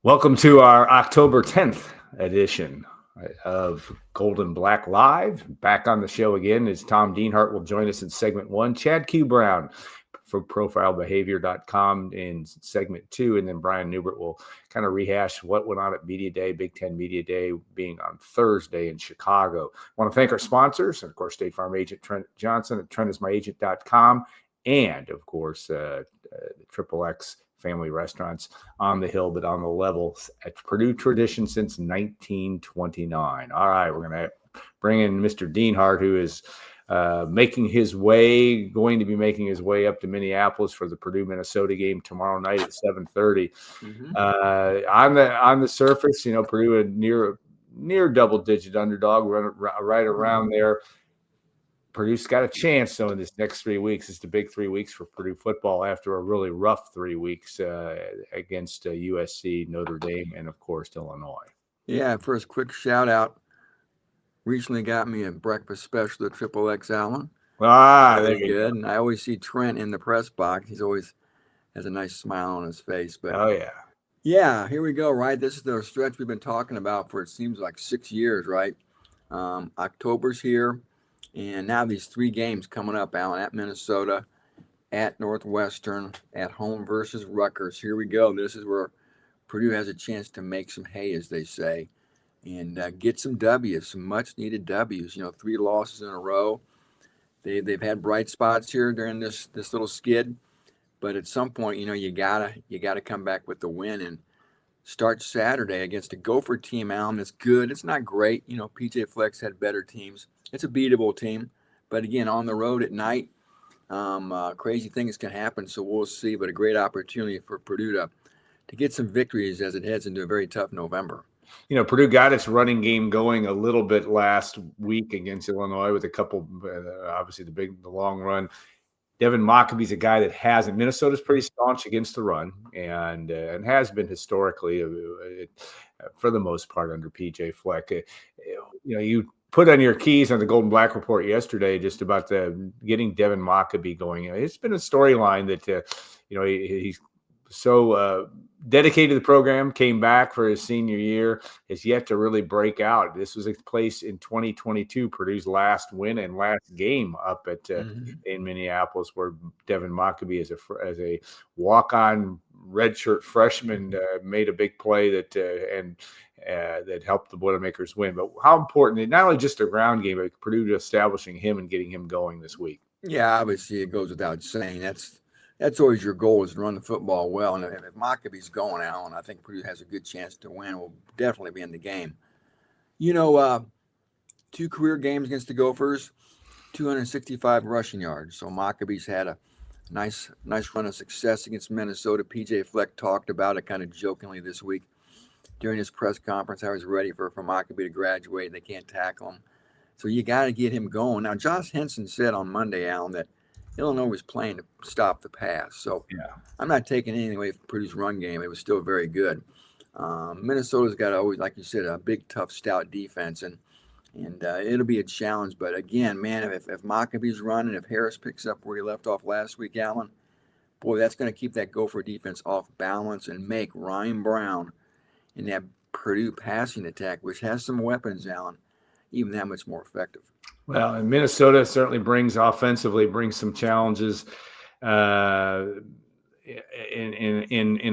Welcome to our October 10th edition of Golden Black Live. Back on the show again is Tom Dienhart will join us in segment one. Chad Q. Brown from profilebehavior.com in segment two. And then Brian Newbert will kind of rehash what went on at Media Day, Big Ten Media Day being on Thursday in Chicago. I want to thank our sponsors, and of course, State Farm agent Trent Johnson at trentismyagent.com. And of course, Triple X family restaurants on the hill, but on the level at Purdue tradition since 1929. All right, we're going to bring in Mr. Dienhart, who is going to be making his way up to Minneapolis for the Purdue-Minnesota game tomorrow night at 7:30. On the surface, Purdue a near double-digit underdog, right around there. Purdue's got a chance, though, in this next 3 weeks. It's the big 3 weeks for Purdue football after a really rough 3 weeks against USC, Notre Dame, and, of course, Illinois. Yeah, first quick shout-out. Recently got me a breakfast special at Triple X Allen. Very good. And I always see Trent in the press box. He's always has a nice smile on his face. But yeah, here we go, right? This is the stretch we've been talking about for, it seems like 6 years, right? October's here. And now these 3 games coming up, Alan, at Minnesota, at Northwestern, at home versus Rutgers. Here we go. This is where Purdue has a chance to make some hay, as they say, and get some W's, some much-needed W's. 3 losses in a row. They've had bright spots here during this little skid, but at some point, you gotta come back with the win and start Saturday against a Gopher team, Alan, that's good. It's not great. PJ Fleck's had better teams. It's a beatable team. But again, on the road at night, crazy things can happen. So we'll see. But a great opportunity for Purdue to get some victories as it heads into a very tough November. Purdue got its running game going a little bit last week against Illinois with a couple, obviously the long run. Devin Maccabee's a guy that hasn't. Minnesota's pretty staunch against the run and has been historically, for the most part, under PJ Fleck. You put on your keys on the Golden Black Report yesterday just about getting Devin Maccabee going. It's been a storyline that he's so dedicated to the program, came back for his senior year, has yet to really break out. This was a place in 2022, Purdue's last win and last game up at in Minneapolis, where Devin Maccabee as a walk-on redshirt freshman made a big play that helped the Boilermakers win. But how important, not only just a ground game, but Purdue establishing him and getting him going this week. Yeah, obviously it goes without saying. That's always your goal, is to run the football well. And if Maccabee's going, Alan, I think Purdue has a good chance to win. Will definitely be in the game. 2 career games against the Gophers, 265 rushing yards. So Maccabee's had a nice run of success against Minnesota. PJ Fleck talked about it kind of jokingly this week during his press conference. I was ready for Maccabee to graduate. They can't tackle him. So you got to get him going. Now, Josh Henson said on Monday, Alan, that Illinois was playing to stop the pass. So I'm not taking anything away from Purdue's run game. It was still very good. Minnesota's got always, like you said, a big, tough, stout defense, and it'll be a challenge. But again, man, if Maccabee's running, if Harris picks up where he left off last week, Alan, boy, that's going to keep that Gopher defense off balance and make Ryan Brown in that Purdue passing attack, which has some weapons, Alan, even that much more effective. Well, and Minnesota certainly brings some challenges in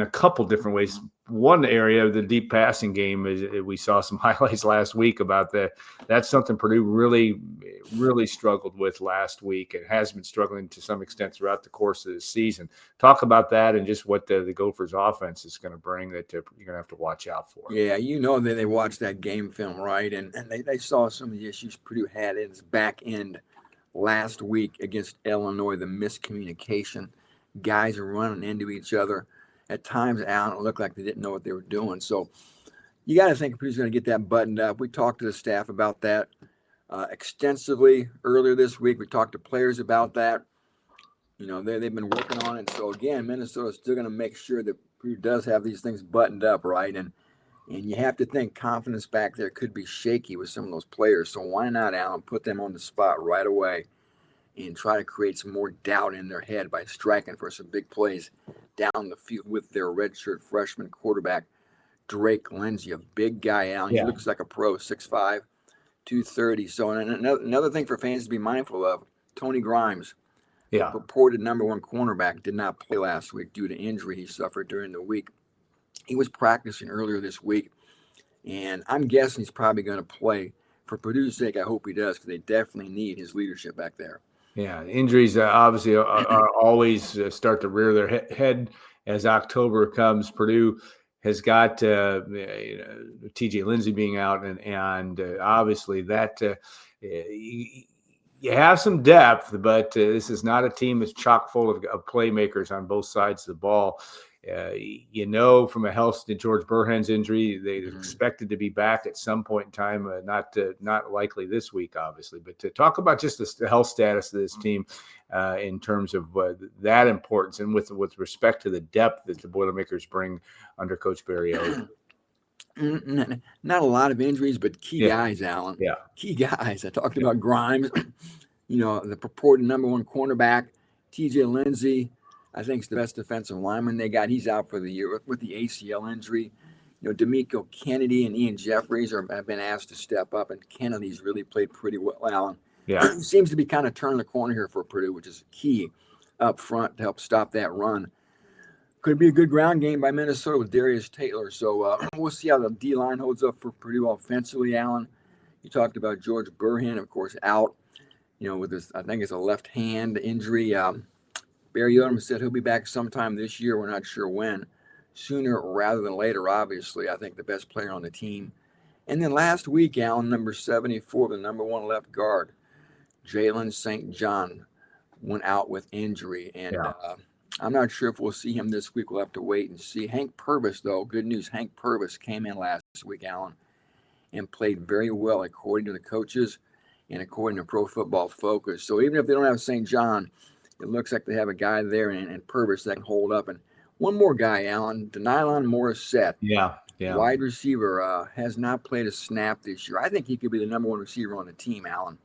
a couple different ways. One area of the deep passing game is we saw some highlights last week about that. That's something Purdue really struggled with last week and has been struggling to some extent throughout the course of the season. Talk about that and just what the Gophers offense is going to bring that you're going to have to watch out for. Yeah, that they watched that game film, right? And they saw some of the issues Purdue had in its back end last week against Illinois, the miscommunication. Guys are running into each other. At times, Alan, it looked like they didn't know what they were doing. So you got to think Purdue's going to get that buttoned up. We talked to the staff about that extensively earlier this week. We talked to players about that. They've been working on it. So, again, Minnesota's still going to make sure that Purdue does have these things buttoned up, right? And you have to think confidence back there could be shaky with some of those players. So why not, Alan, put them on the spot right away and try to create some more doubt in their head by striking for some big plays down the field with their redshirt freshman quarterback, Drake Lindsey, a big guy, Alan. He looks like a pro, 6'5", 230. So another thing for fans to be mindful of, Tony Grimes, the purported number one cornerback, did not play last week due to injury he suffered during the week. He was practicing earlier this week, and I'm guessing he's probably going to play. For Purdue's sake, I hope he does, because they definitely need his leadership back there. Yeah, injuries obviously are always start to rear their head as October comes. Purdue has got TJ Lindsey being out, and obviously that you have some depth, but this is not a team that's chock full of playmakers on both sides of the ball. From a health to George Burhen's injury, they expected to be back at some point in time, not likely this week, obviously. But to talk about just the health status of this team in terms of that importance, and with respect to the depth that the Boilermakers bring under Coach Barry Odom. Not a lot of injuries, but key guys, Alan. Yeah, key guys. I talked about Grimes, the purported number one cornerback, TJ Lindsey. I think it's the best defensive lineman they got. He's out for the year with the ACL injury. D'Amico Kennedy and Ian Jeffries have been asked to step up, and Kennedy's really played pretty well, Alan. Yeah. He seems to be kind of turning the corner here for Purdue, which is key up front to help stop that run. Could be a good ground game by Minnesota with Darius Taylor. So we'll see how the D-line holds up for Purdue offensively, Alan. You talked about George Burhen, of course, out, with this, I think it's a left hand injury. Barry Odom said he'll be back sometime this year. We're not sure when. Sooner rather than later, obviously. I think the best player on the team. And then last week, Alan, number 74, the number one left guard, Jalen St. John, went out with injury. And I'm not sure if we'll see him this week. We'll have to wait and see. Hank Purvis, though, good news. Hank Purvis came in last week, Alan, and played very well according to the coaches and according to Pro Football Focus. So even if they don't have St. John, it looks like they have a guy there and Purvis that can hold up. And one more guy, Alan, Denylon Morissette. Yeah. Wide receiver, has not played a snap this year. I think he could be the number one receiver on the team, Alan.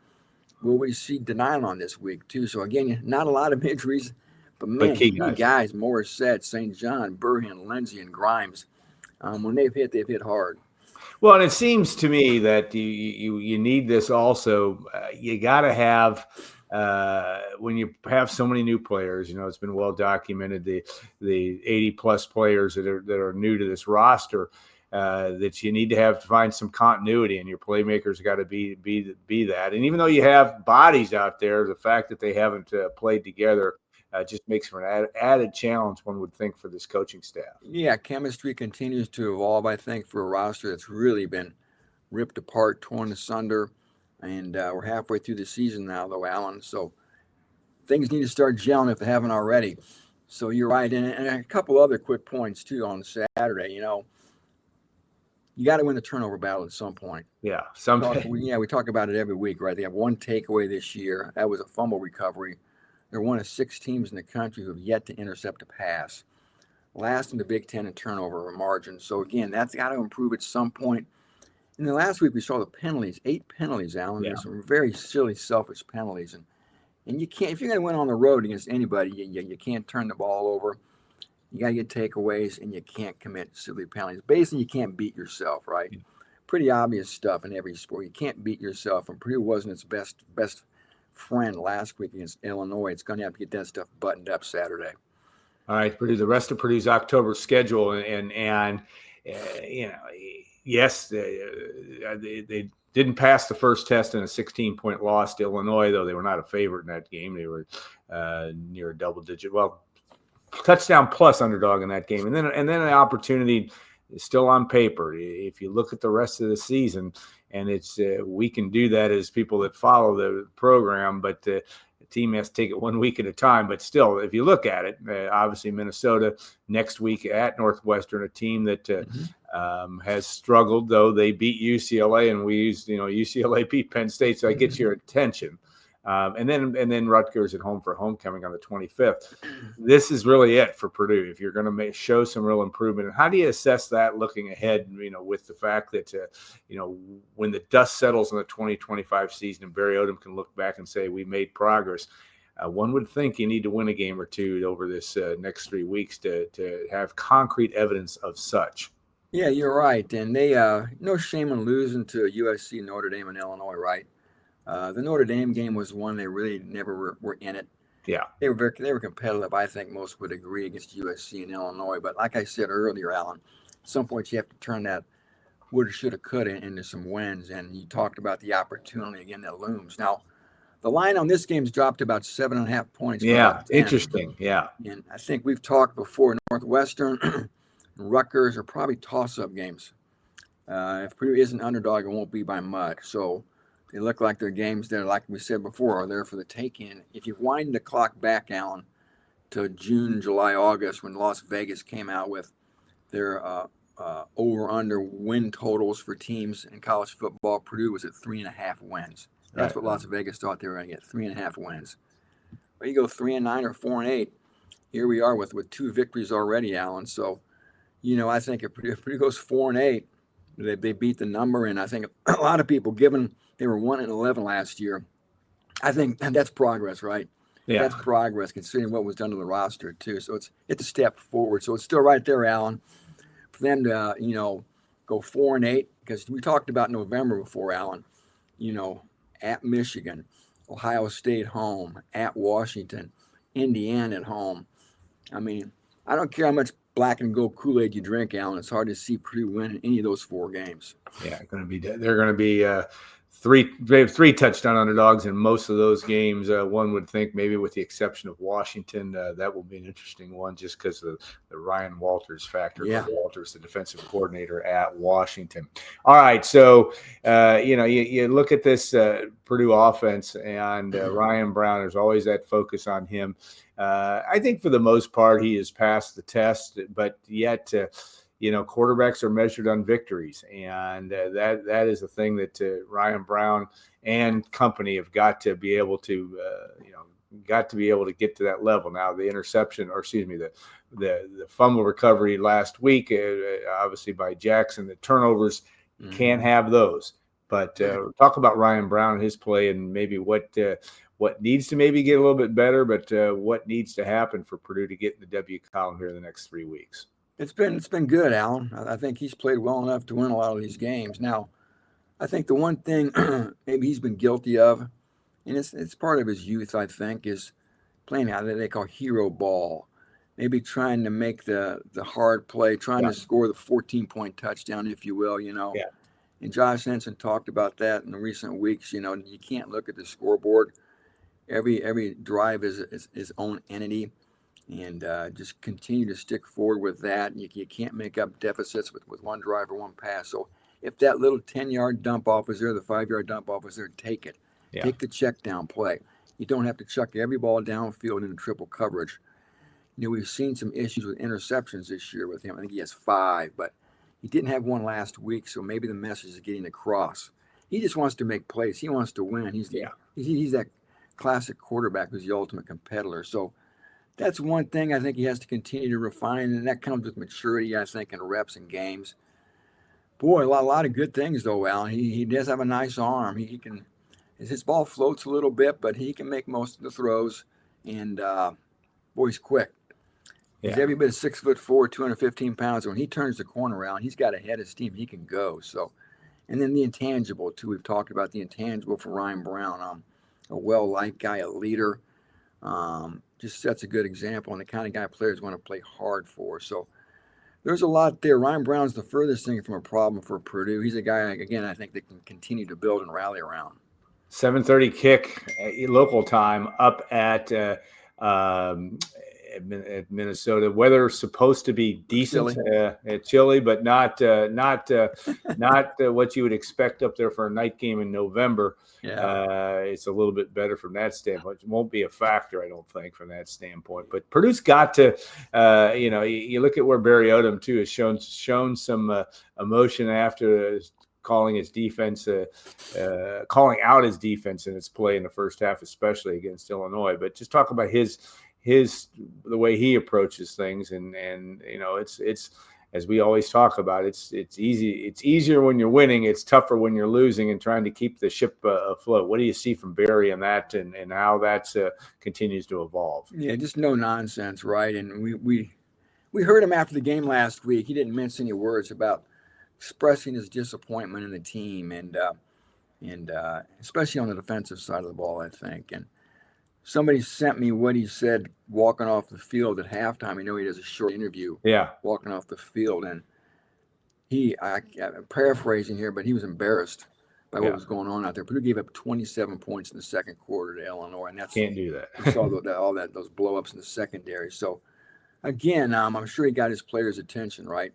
Will we see Denylon this week, too? So, again, not a lot of injuries, but key guys, Morissette, St. John, Burhen, Lindsey, and Grimes. When they've hit hard. Well, and it seems to me that you need this also. You got to have when you have so many new players. It's been well documented the 80+ players that are new to this roster. That you need to find some continuity, and your playmakers got to be that. And even though you have bodies out there, the fact that they haven't played together just makes for an added challenge, one would think, for this coaching staff. Yeah, chemistry continues to evolve, I think, for a roster that's really been ripped apart, torn asunder. And we're halfway through the season now, though, Alan. So things need to start gelling if they haven't already. So you're right. And a couple other quick points, too, on Saturday. You got to win the turnover battle at some point. Yeah. We talk about it every week, right? They have one takeaway this year. That was a fumble recovery. They're one of 6 teams in the country who have yet to intercept a pass. Last in the Big Ten in turnover margin. So, again, that's got to improve at some point. And then last week we saw the penalties, 8 penalties, Alan. There's some very silly, selfish penalties. And you can't, if you're going to win on the road against anybody, you can't turn the ball over. You got to get takeaways, and you can't commit silly penalties. Basically, you can't beat yourself, right? Yeah. Pretty obvious stuff in every sport. You can't beat yourself, and Purdue wasn't its best friend last week against Illinois. It's going to have to get that stuff buttoned up Saturday. All right, Purdue. The rest of Purdue's October schedule, and yes, they didn't pass the first test in a 16-point loss to Illinois, though they were not a favorite in that game. They were near a double-digit, touchdown plus underdog in that game, and then an opportunity still on paper. If you look at the rest of the season, and it's we can do that as people that follow the program, but the team has to take it 1 week at a time. But still, if you look at it, obviously Minnesota next week at Northwestern, a team that has struggled, though they beat UCLA, and UCLA beat Penn State, so that gets your attention. And then Rutgers at home for homecoming on the 25th. This is really it for Purdue if you're going to show some real improvement. And how do you assess that looking ahead? With the fact that when the dust settles in the 2025 season, and Barry Odom can look back and say we made progress. One would think you need to win a game or two over this next 3 weeks to have concrete evidence of such. Yeah, you're right. And they, no shame in losing to USC, Notre Dame, and Illinois, right? The Notre Dame game was one they really never were in it. Yeah. They were competitive. I think most would agree against USC and Illinois. But like I said earlier, Alan, at some point you have to turn that woulda, shoulda, coulda into some wins. And you talked about the opportunity again that looms. Now, the line on this game's dropped about 7.5 points from about 10. Interesting. Yeah. And I think we've talked before. Northwestern, Rutgers are probably toss-up games. If Purdue isn't underdog, it won't be by much. So they look like they're games that, like we said before, are there for the taking. If you wind the clock back, Alan, to June, July, August, when Las Vegas came out with their over/under win totals for teams in college football, Purdue was at 3.5 wins. That's what Las Vegas thought they were going to get, 3.5 wins. But you go 3-9 or 4-8. Here we are with 2 victories already, Alan. So, I think if Purdue goes 4-8, they beat the number. And I think a lot of people, given they were 1-11 last year, I think that's progress, right? Yeah. That's progress considering what was done to the roster too. So it's a step forward. So it's still right there, Alan, for them to, go 4-8, because we talked about November before, Alan, at Michigan, Ohio State home, at Washington, Indiana at home. I mean, I don't care how much black and gold Kool-Aid you drink, Alan. It's hard to see Purdue win any of those 4 games. Yeah, they're going to be three touchdown underdogs in most of those games. One would think, maybe with the exception of Washington, that will be an interesting one just because of the Ryan Walters factor. Yeah. Walters, the defensive coordinator at Washington. All right, so you look at this Purdue offense and Ryan Brown. There's always that focus on him. I think for the most part he has passed the test, but yet. Quarterbacks are measured on victories, and that is a thing that Ryan Brown and company have got to be able to, get to that level. Now, the interception, or excuse me, the fumble recovery last week, obviously by Jackson, the turnovers, you can't have those. But talk about Ryan Brown and his play, and maybe what needs to maybe get a little bit better, but what needs to happen for Purdue to get in the W column here in the next 3 weeks. It's been good, Alan. I think he's played well enough to win a lot of these games. Now, I think the one thing maybe he's been guilty of, and it's part of his youth, I think, is playing how they call hero ball. Maybe trying to make the hard play, trying to score the 14-point touchdown, if you will, Yeah. And Josh Henson talked about that in the recent weeks. You can't look at the scoreboard. Every drive is its own entity. And just continue to stick forward with that. You can't make up deficits with one drive or one pass. So if that little 10-yard dump off is there, the 5-yard dump off is there, take it. Yeah. Take the check down play. You don't have to chuck every ball downfield into triple coverage. We've seen some issues with interceptions this year with him. I think he has 5, but he didn't have one last week, so maybe the message is getting across. He just wants to make plays. He wants to win. He's that classic quarterback who's the ultimate competitor. So that's one thing I think he has to continue to refine, and that comes with maturity, I think, and reps and games. Boy, a lot of good things, though, Alan. He does have a nice arm. He can, his ball floats a little bit, but he can make most of the throws, and boy, he's quick. Yeah. He's every bit of 6'4", 215 pounds. When he turns the corner around, he's got a head of steam. He can go. So, and then the intangible, too. We've talked about the intangible for Ryan Brown. A well-liked guy, a leader. Just sets a good example, and the kind of guy players want to play hard for. So there's a lot there. Ryan Brown's the furthest thing from a problem for Purdue. He's a guy, again, I think that can continue to build and rally around. 7:30 kick local time up at Minnesota. Weather's supposed to be decent, chilly, but not what you would expect up there for a night game in November. Yeah. It's a little bit better from that standpoint. It won't be a factor, I don't think, from that standpoint. But Purdue's got to, you look at where Barry Odom too has shown some emotion after calling his defense, calling out his defense in its play in the first half, especially against Illinois. But just talk about the way he approaches things, and it's as we always talk about, it's easier when you're winning, it's tougher when you're losing, and trying to keep the ship afloat. What do you see from Barry in that, and how that continues to evolve? Yeah, just no nonsense, right? And we we heard him after the game last week. He didn't mince any words about expressing his disappointment in the team, and especially on the defensive side of the ball, I think. And somebody sent me what he said walking off the field at halftime. I know he does a short interview. Yeah, walking off the field, and I'm paraphrasing here, but he was embarrassed by what was going on out there. Purdue gave up 27 points in the second quarter to Illinois, and that's can't do that. We saw those blow-ups in the secondary. So again, I'm sure he got his players' attention, right?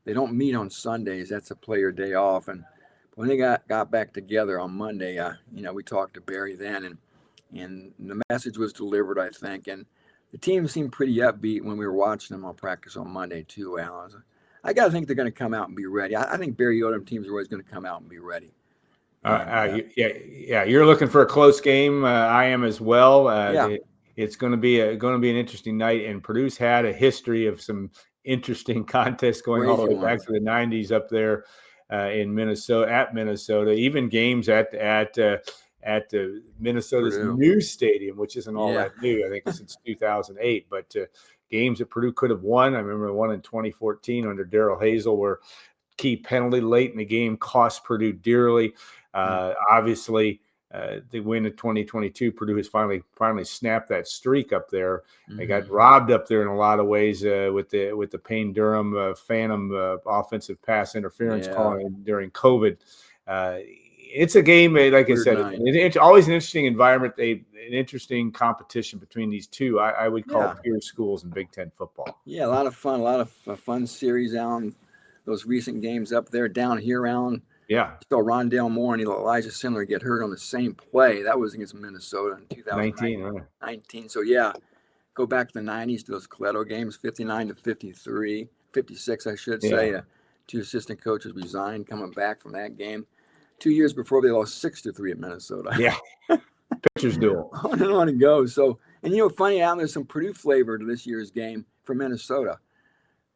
They don't meet on Sundays. That's a player day off. And when they got back together on Monday, we talked to Barry then, and the message was delivered, I think. And the team seemed pretty upbeat when we were watching them on practice on Monday too, Alan. I got to think they're going to come out and be ready. I think Barry Odom teams are always going to come out and be ready. You're looking for a close game. I am as well. It's going to be an interesting night. And Purdue's had a history of some interesting contests going all the way back to the 90s up there in Minnesota. Even games at Minnesota's new stadium, which isn't all that new. I think since 2008, but games that Purdue could have won. I remember one in 2014 under Darrell Hazel, where key penalty late in the game cost Purdue dearly. Obviously, the win in 2022, Purdue has finally snapped that streak up there. They got robbed up there in a lot of ways with the Payne Durham phantom offensive pass interference calling during COVID. It's a game, like I said, it's always an interesting environment. An interesting competition between these two. I would call peer schools in Big Ten football. Yeah, a lot of fun series, Alan. Those recent games up there, down here, Alan. Yeah. So Rondale Moore and Elijah Sindler get hurt on the same play. That was against Minnesota in 2019. So go back to the 90s to those Coletto games, 59-53, 56, I should say. Two assistant coaches resigned coming back from that game. 2 years before they lost 6-3 at Minnesota. Yeah. Pitchers duel. On and on it goes. So, and funny, Alan, there's some Purdue flavor to this year's game for Minnesota.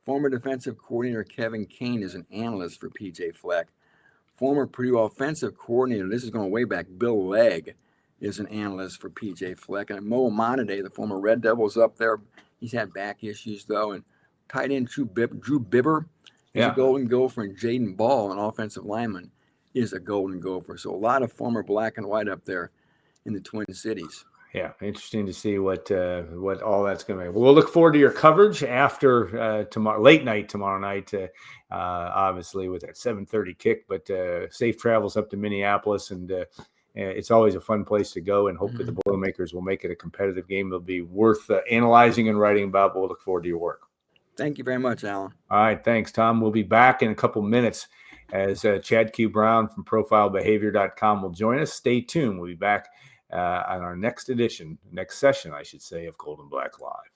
Former defensive coordinator Kevin Kane is an analyst for PJ Fleck. Former Purdue offensive coordinator, this is going way back, Bill Legg, is an analyst for PJ Fleck. And Mo Amonade, the former Red Devils up there, he's had back issues, though. And tight end Drew Bibber is a Golden Gopher, and Jaden Ball, an offensive lineman, is a Golden Gopher. So a lot of former black and white up there in the Twin Cities. Yeah, interesting to see what all that's going to be. We'll look forward to your coverage after late night tomorrow night, obviously with that 7:30 kick. But safe travels up to Minneapolis, and it's always a fun place to go. And hopefully the Boilermakers will make it a competitive game. It'll be worth analyzing and writing about. But we'll look forward to your work. Thank you very much, Alan. All right, thanks, Tom. We'll be back in a couple minutes as Chad Q. Brown from ProfileBehavior.com will join us. Stay tuned. We'll be back on our next session, I should say, of Gold and Black Live.